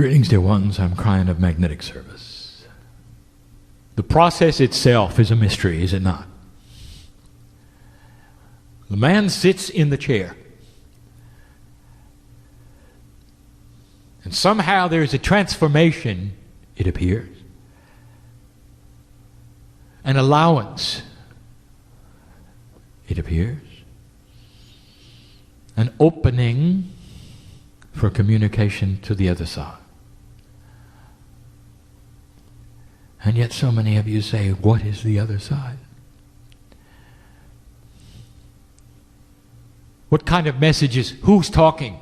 Greetings, dear ones. I'm Kryon of Magnetic Service. The process itself is a mystery, is it not? The man sits in the chair. And somehow there's a transformation, it appears. An allowance, it appears. An opening for communication to the other side. And yet so many of you say, what is the other side? What kind of messages? Who's talking?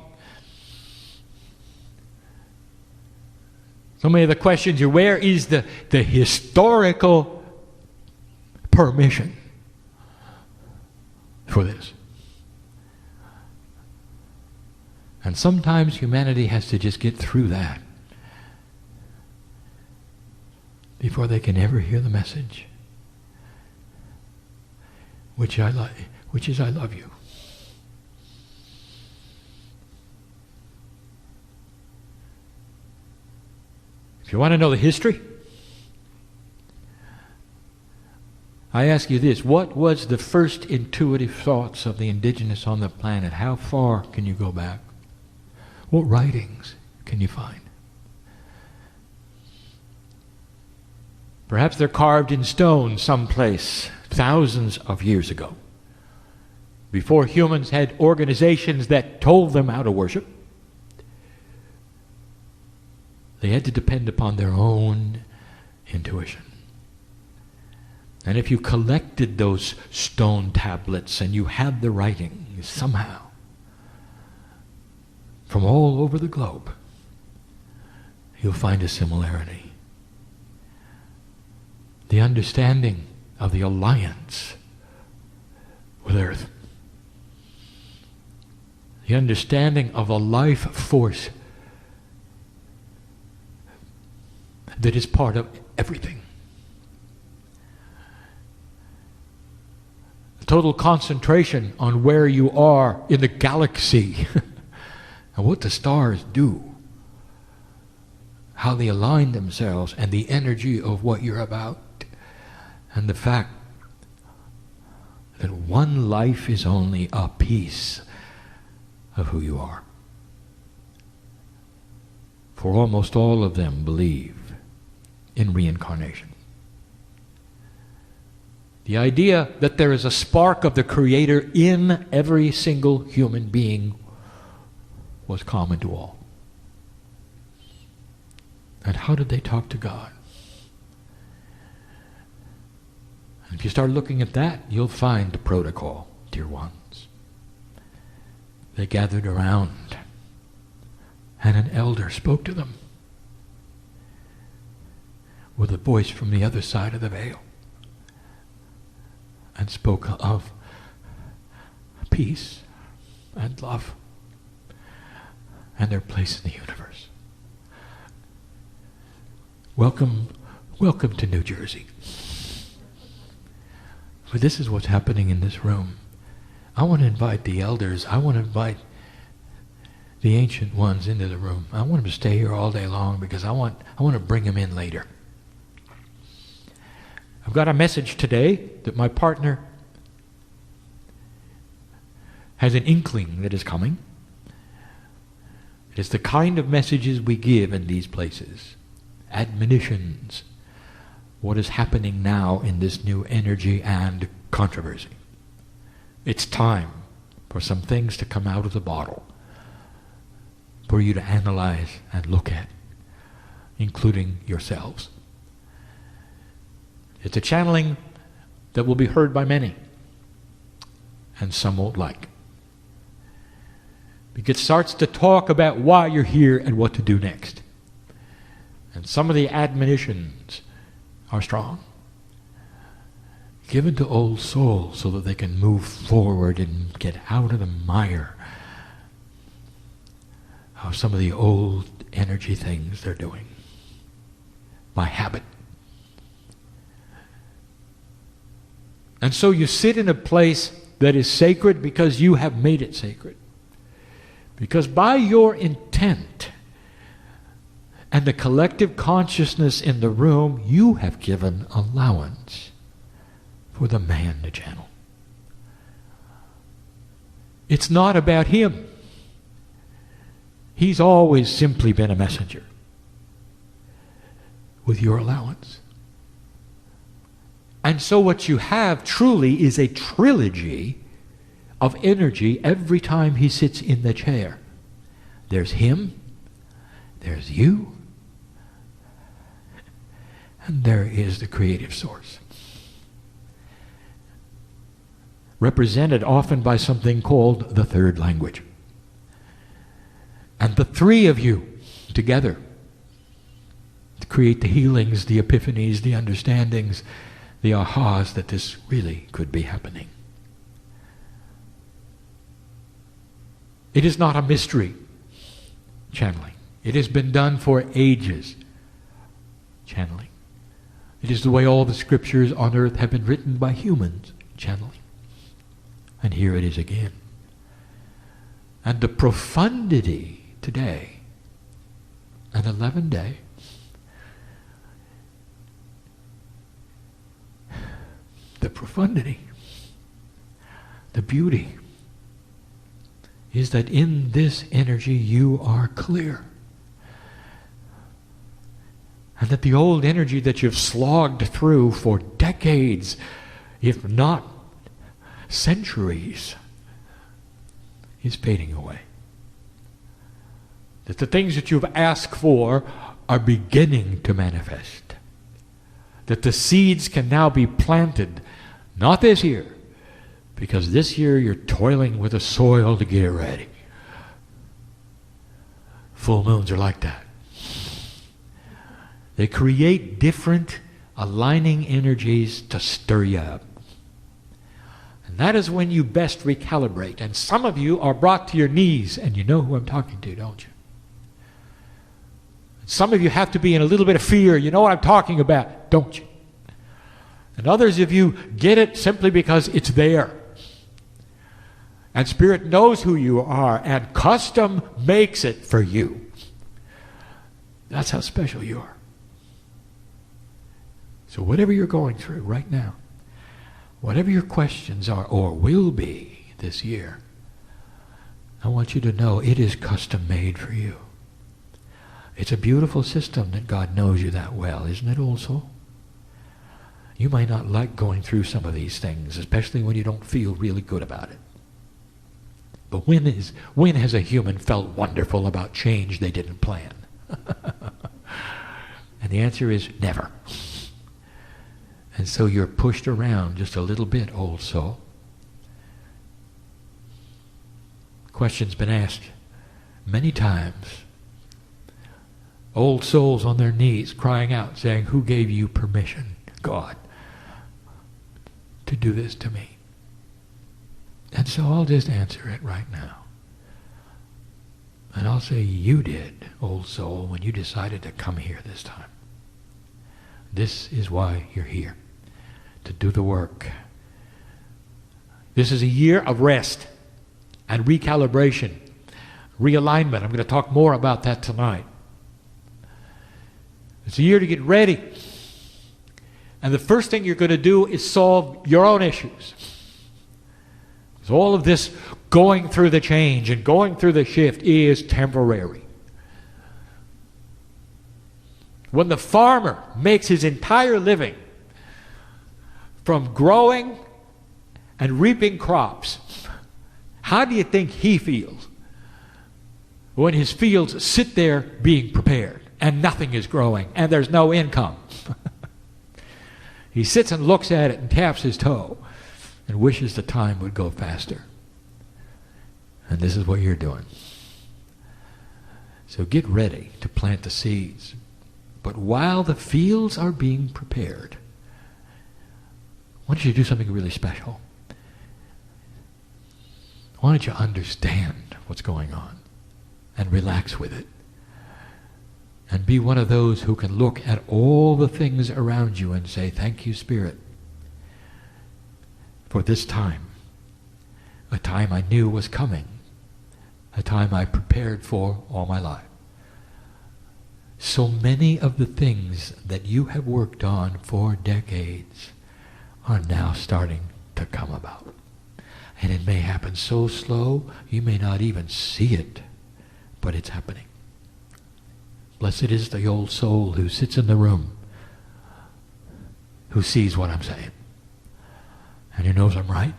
So many of the questions are, where is the historical permission for this? And sometimes humanity has to just get through that before they can ever hear the message, which is I love you. If you want to know the history, I ask you this: what was the first intuitive thoughts of the indigenous on the planet? How far can you go back? What writings can you find? Perhaps they're carved in stone someplace thousands of years ago, before humans had organizations that told them how to worship. They had to depend upon their own intuition. And if you collected those stone tablets and you had the writing somehow from all over the globe, you'll find a similarity. The understanding of the alliance with Earth. The understanding of a life force that is part of everything. Total concentration on where you are in the galaxy and what the stars do, how they align themselves, and the energy of what you're about, and the fact that one life is only a piece of who you are. For almost all of them believe in reincarnation. The idea that there is a spark of the Creator in every single human being was common to all. And how did they talk to God? And if you start looking at that, you'll find the protocol, dear ones. They gathered around, and an elder spoke to them with a voice from the other side of the veil, and spoke of peace and love and their place in the universe. Welcome to New Jersey. For this is what's happening in this room. I want to invite the elders, I want to invite the ancient ones into the room. I want them to stay here all day long because I want to bring them in later. I've got a message today that my partner has an inkling that is coming. It's the kind of messages we give in these places. Admonitions. What is happening now in this new energy and controversy. It's time for some things to come out of the bottle for you to analyze and look at, including yourselves. It's a channeling that will be heard by many, and some won't like. Because it starts to talk about why you're here and what to do next. And some of the admonitions are strong, given to old souls so that they can move forward and get out of the mire of some of the old energy things they're doing by habit. And so you sit in a place that is sacred because you have made it sacred. Because by your intent and the collective consciousness in the room, you have given allowance for the man to channel. It's not about him. He's always simply been a messenger with your allowance. And so what you have truly is a trilogy of energy every time he sits in the chair. There's him, there's you, and there is the creative source. Represented often by something called the third language. And the three of you together to create the healings, the epiphanies, the understandings, the ahas that this really could be happening. It is not a mystery, channeling. It has been done for ages, channeling. It is the way all the scriptures on earth have been written by humans, channeling. And here it is again. And the profundity today, an 11 day, the profundity, the beauty, is that in this energy you are clear. And that the old energy that you've slogged through for decades, if not centuries, is fading away. That the things that you've asked for are beginning to manifest. That the seeds can now be planted, not this year, because this year you're toiling with the soil to get it ready. Full moons are like that. They create different aligning energies to stir you up. And that is when you best recalibrate. And some of you are brought to your knees, and you know who I'm talking to, don't you? Some of you have to be in a little bit of fear. You know what I'm talking about, don't you? And others of you get it simply because it's there. And Spirit knows who you are, and custom makes it for you. That's how special you are. So whatever you're going through right now, whatever your questions are or will be this year, I want you to know it is custom made for you. It's a beautiful system that God knows you that well, isn't it also? You might not like going through some of these things, especially when you don't feel really good about it. But when has a human felt wonderful about change they didn't plan? And the answer is never. And so you're pushed around just a little bit, old soul. Question's been asked many times. Old souls on their knees crying out, saying, who gave you permission, God, to do this to me? And so I'll just answer it right now. And I'll say, you did, old soul, when you decided to come here this time. This is why you're here, to do the work. This is a year of rest and recalibration, realignment. I'm going to talk more about that tonight. It's a year to get ready. And the first thing you're going to do is solve your own issues. So all of this going through the change and going through the shift is temporary. When the farmer makes his entire living from growing and reaping crops, how do you think he feels when his fields sit there being prepared and nothing is growing and there's no income? He sits and looks at it and taps his toe and wishes the time would go faster. And this is what you're doing. So get ready to plant the seeds. But while the fields are being prepared, I want you to do something really special. I want you to understand what's going on and relax with it. And be one of those who can look at all the things around you and say, thank you, Spirit, for this time. A time I knew was coming. A time I prepared for all my life. So many of the things that you have worked on for decades are now starting to come about. And it may happen so slow, you may not even see it, but it's happening. Blessed is the old soul who sits in the room, who sees what I'm saying. And who knows I'm right,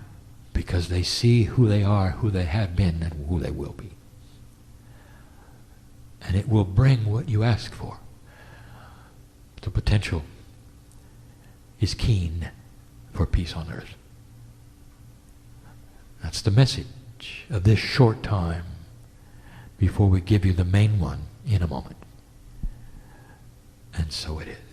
because they see who they are, who they have been, and who they will be. And it will bring what you ask for. The potential is keen for peace on earth. That's the message of this short time before we give you the main one in a moment. And so it is.